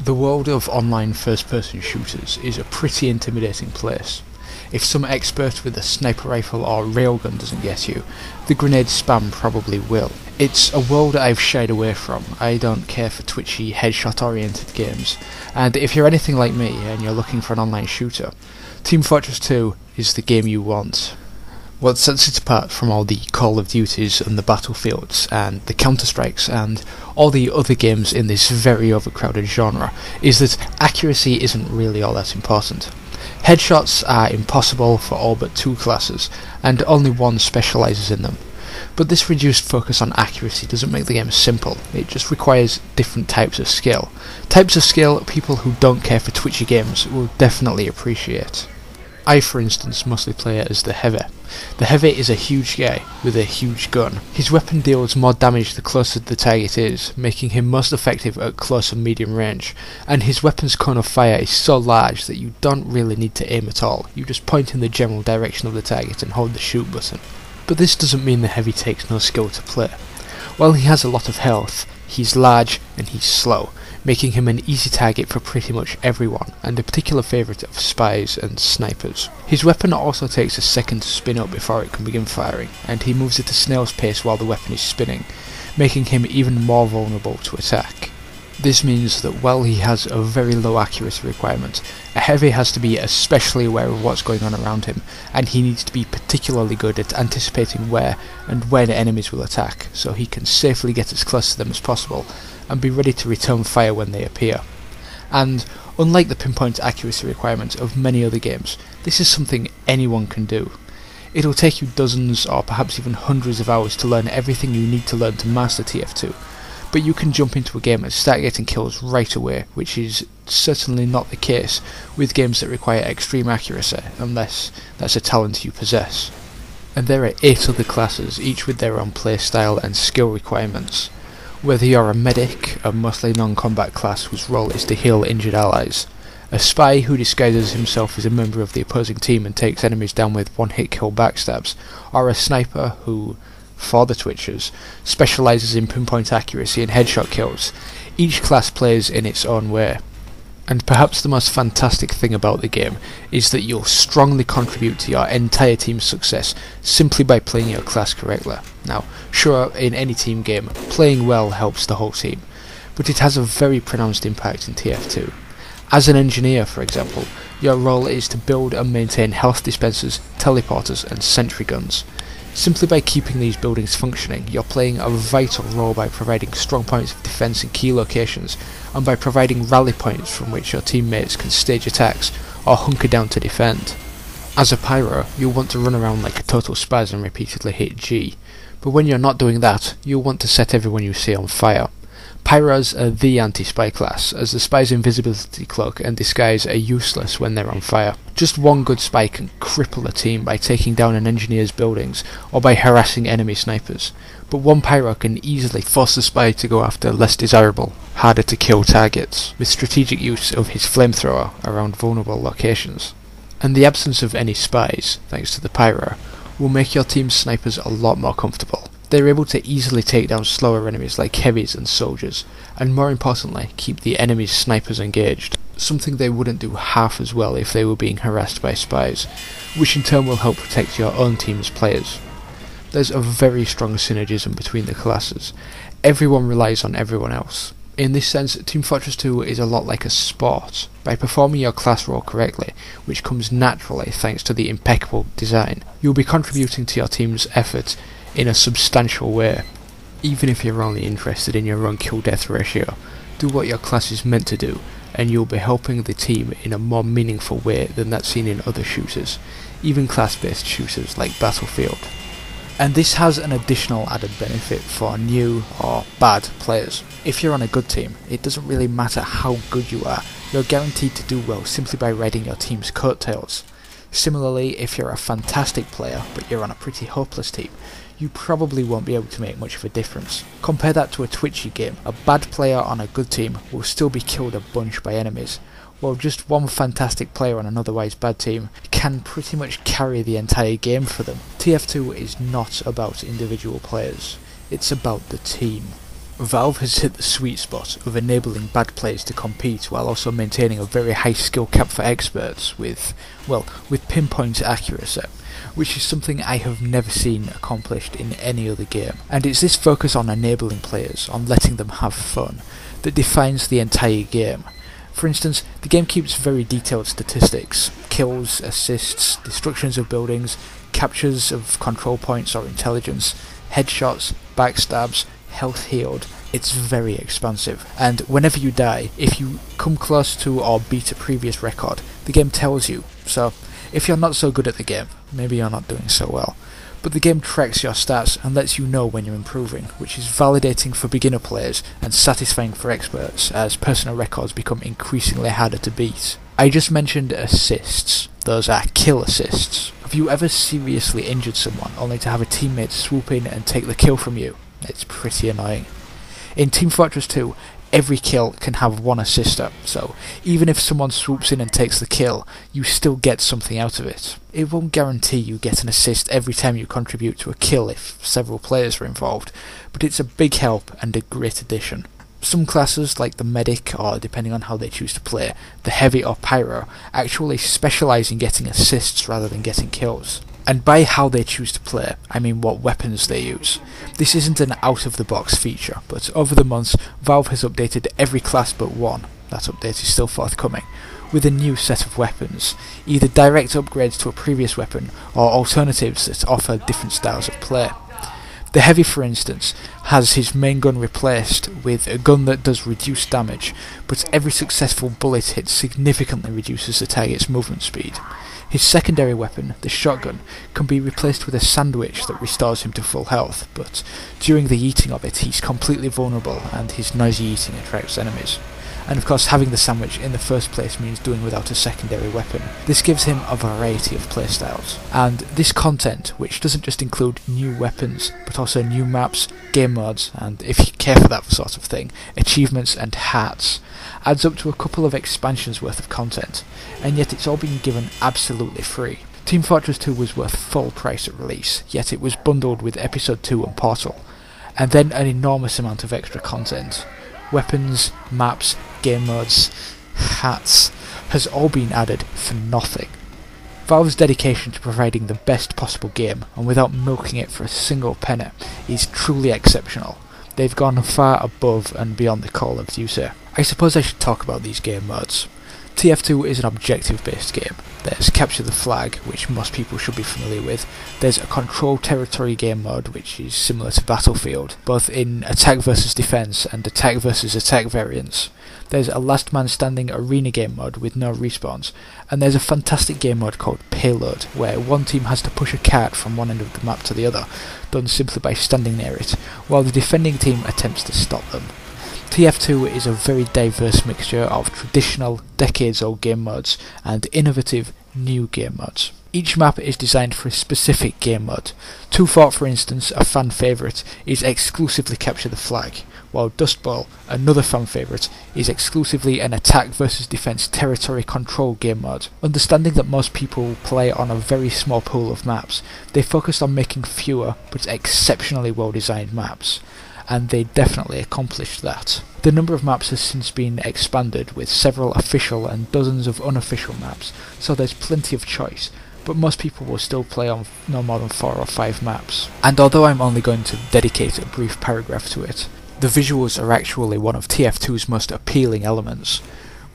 The world of online first-person shooters is a pretty intimidating place. If some expert with a sniper rifle or railgun doesn't get you, the grenade spam probably will. It's a world I've shied away from. I don't care for twitchy, headshot-oriented games, and if you're anything like me and you're looking for an online shooter, Team Fortress 2 is the game you want. What sets it apart from all the Call of Duties and the Battlefields and the Counter-Strikes and all the other games in this very overcrowded genre is that accuracy isn't really all that important. Headshots are impossible for all but two classes, and only one specialises in them. But this reduced focus on accuracy doesn't make the game simple, it just requires different types of skill. Types of skill people who don't care for twitchy games will definitely appreciate. I, for instance, mostly play it as the Heavy. The Heavy is a huge guy with a huge gun. His weapon deals more damage the closer the target is, making him most effective at close and medium range, and his weapon's cone of fire is so large that you don't really need to aim at all, you just point in the general direction of the target and hold the shoot button. But this doesn't mean the Heavy takes no skill to play. While he has a lot of health, he's large and he's slow, making him an easy target for pretty much everyone, and a particular favourite of spies and snipers. His weapon also takes a second to spin up before it can begin firing, and he moves at a snail's pace while the weapon is spinning, making him even more vulnerable to attack. This means that while he has a very low accuracy requirement, a Heavy has to be especially aware of what's going on around him, and he needs to be particularly good at anticipating where and when enemies will attack, so he can safely get as close to them as possible, and be ready to return fire when they appear. And, unlike the pinpoint accuracy requirement of many other games, this is something anyone can do. It'll take you dozens or perhaps even hundreds of hours to learn everything you need to learn to master TF2, but you can jump into a game and start getting kills right away, which is certainly not the case with games that require extreme accuracy, unless that's a talent you possess. And there are 8 other classes, each with their own playstyle and skill requirements. Whether you're a medic, a mostly non-combat class whose role is to heal injured allies, a spy who disguises himself as a member of the opposing team and takes enemies down with one-hit kill backstabs, or a sniper who, for the Twitchers, specialises in pinpoint accuracy and headshot kills, each class plays in its own way. And perhaps the most fantastic thing about the game is that you'll strongly contribute to your entire team's success simply by playing your class correctly. Now, sure, in any team game, playing well helps the whole team, but it has a very pronounced impact in TF2. As an engineer, for example, your role is to build and maintain health dispensers, teleporters and sentry guns. Simply by keeping these buildings functioning, you're playing a vital role by providing strong points of defence in key locations, and by providing rally points from which your teammates can stage attacks or hunker down to defend. As a pyro, you'll want to run around like a total spaz and repeatedly hit G, but when you're not doing that, you'll want to set everyone you see on fire. Pyros are the anti-spy class, as the spy's invisibility cloak and disguise are useless when they're on fire. Just one good spy can cripple a team by taking down an engineer's buildings, or by harassing enemy snipers, but one pyro can easily force the spy to go after less desirable, harder to kill targets, with strategic use of his flamethrower around vulnerable locations. And the absence of any spies, thanks to the pyro, will make your team's snipers a lot more comfortable. They're able to easily take down slower enemies like heavies and soldiers, and more importantly, keep the enemy's snipers engaged, something they wouldn't do half as well if they were being harassed by spies, which in turn will help protect your own team's players. There's a very strong synergism between the classes. Everyone relies on everyone else. In this sense, Team Fortress 2 is a lot like a sport. By performing your class role correctly, which comes naturally thanks to the impeccable design, you'll be contributing to your team's effort in a substantial way. Even if you're only interested in your own kill-death ratio, do what your class is meant to do, and you'll be helping the team in a more meaningful way than that's seen in other shooters, even class-based shooters like Battlefield. And this has an additional added benefit for new or bad players. If you're on a good team, it doesn't really matter how good you are, you're guaranteed to do well simply by riding your team's coattails. Similarly, if you're a fantastic player, but you're on a pretty hopeless team, you probably won't be able to make much of a difference. Compare that to a twitchy game. A bad player on a good team will still be killed a bunch by enemies, while just one fantastic player on an otherwise bad team can pretty much carry the entire game for them. TF2 is not about individual players, it's about the team. Valve has hit the sweet spot of enabling bad players to compete while also maintaining a very high skill cap for experts with pinpoint accuracy, which is something I have never seen accomplished in any other game. And it's this focus on enabling players, on letting them have fun, that defines the entire game. For instance, the game keeps very detailed statistics: kills, assists, destructions of buildings, captures of control points or intelligence, headshots, backstabs, health healed. It's very expansive, and whenever you die, if you come close to or beat a previous record, the game tells you. So if you're not so good at the game, maybe you're not doing so well. But the game tracks your stats and lets you know when you're improving, which is validating for beginner players and satisfying for experts as personal records become increasingly harder to beat. I just mentioned assists. Those are kill assists. Have you ever seriously injured someone only to have a teammate swoop in and take the kill from you? It's pretty annoying. In Team Fortress 2, every kill can have one assister, so even if someone swoops in and takes the kill, you still get something out of it. It won't guarantee you get an assist every time you contribute to a kill if several players are involved, but it's a big help and a great addition. Some classes, like the medic, or depending on how they choose to play, the heavy or pyro, actually specialise in getting assists rather than getting kills. And by how they choose to play, I mean what weapons they use. This isn't an out-of-the-box feature, but over the months, Valve has updated every class but one, that update is still forthcoming, with a new set of weapons, either direct upgrades to a previous weapon, or alternatives that offer different styles of play. The Heavy, for instance, has his main gun replaced with a gun that does reduced damage, but every successful bullet hit significantly reduces the target's movement speed. His secondary weapon, the shotgun, can be replaced with a sandwich that restores him to full health, but during the eating of it he's completely vulnerable and his noisy eating attracts enemies. And of course, having the sandwich in the first place means doing without a secondary weapon. This gives him a variety of playstyles. And this content, which doesn't just include new weapons, but also new maps, game modes, and if you care for that sort of thing, achievements and hats, adds up to a couple of expansions worth of content, and yet it's all been given absolutely free. Team Fortress 2 was worth full price at release, yet it was bundled with Episode 2 and Portal, and then an enormous amount of extra content. Weapons, maps, game modes, hats, has all been added for nothing. Valve's dedication to providing the best possible game, and without milking it for a single penny, is truly exceptional. They've gone far above and beyond the call of duty. I suppose I should talk about these game modes. TF2 is an objective-based game. There's Capture the Flag, which most people should be familiar with. There's a Control Territory game mode, which is similar to Battlefield, both in attack versus defense and attack versus attack variants. There's a Last Man Standing arena game mode with no respawns, and there's a fantastic game mode called Payload, where one team has to push a cart from one end of the map to the other, done simply by standing near it, while the defending team attempts to stop them. TF2 is a very diverse mixture of traditional, decades-old game modes and innovative, new game modes. Each map is designed for a specific game mode. Two Fort, for instance, a fan favourite, is exclusively Capture the Flag, while Dust Bowl, another fan favourite, is exclusively an attack versus defence territory control game mode. Understanding that most people play on a very small pool of maps, they focused on making fewer but exceptionally well designed maps, and they definitely accomplished that. The number of maps has since been expanded, with several official and dozens of unofficial maps, so there's plenty of choice, but most people will still play on no more than 4 or 5 maps. And although I'm only going to dedicate a brief paragraph to it, the visuals are actually one of TF2's most appealing elements.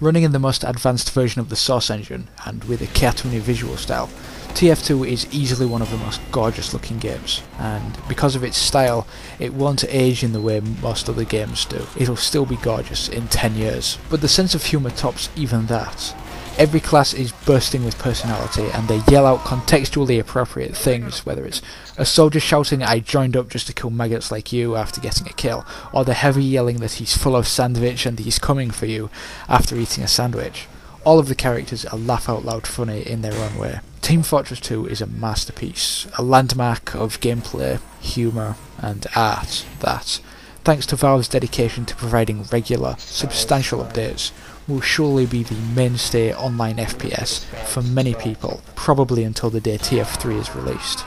Running in the most advanced version of the Source engine, and with a cartoony visual style, TF2 is easily one of the most gorgeous looking games, and because of its style, it won't age in the way most other games do. It'll still be gorgeous in 10 years. But the sense of humour tops even that. Every class is bursting with personality, and they yell out contextually appropriate things, whether it's a soldier shouting "I joined up just to kill maggots like you" after getting a kill, or the heavy yelling that he's full of sandwich and he's coming for you after eating a sandwich. All of the characters are laugh-out-loud funny in their own way. Team Fortress 2 is a masterpiece, a landmark of gameplay, humour and art that, thanks to Valve's dedication to providing regular, substantial updates, will surely be the mainstay online FPS for many people, probably until the day TF3 is released.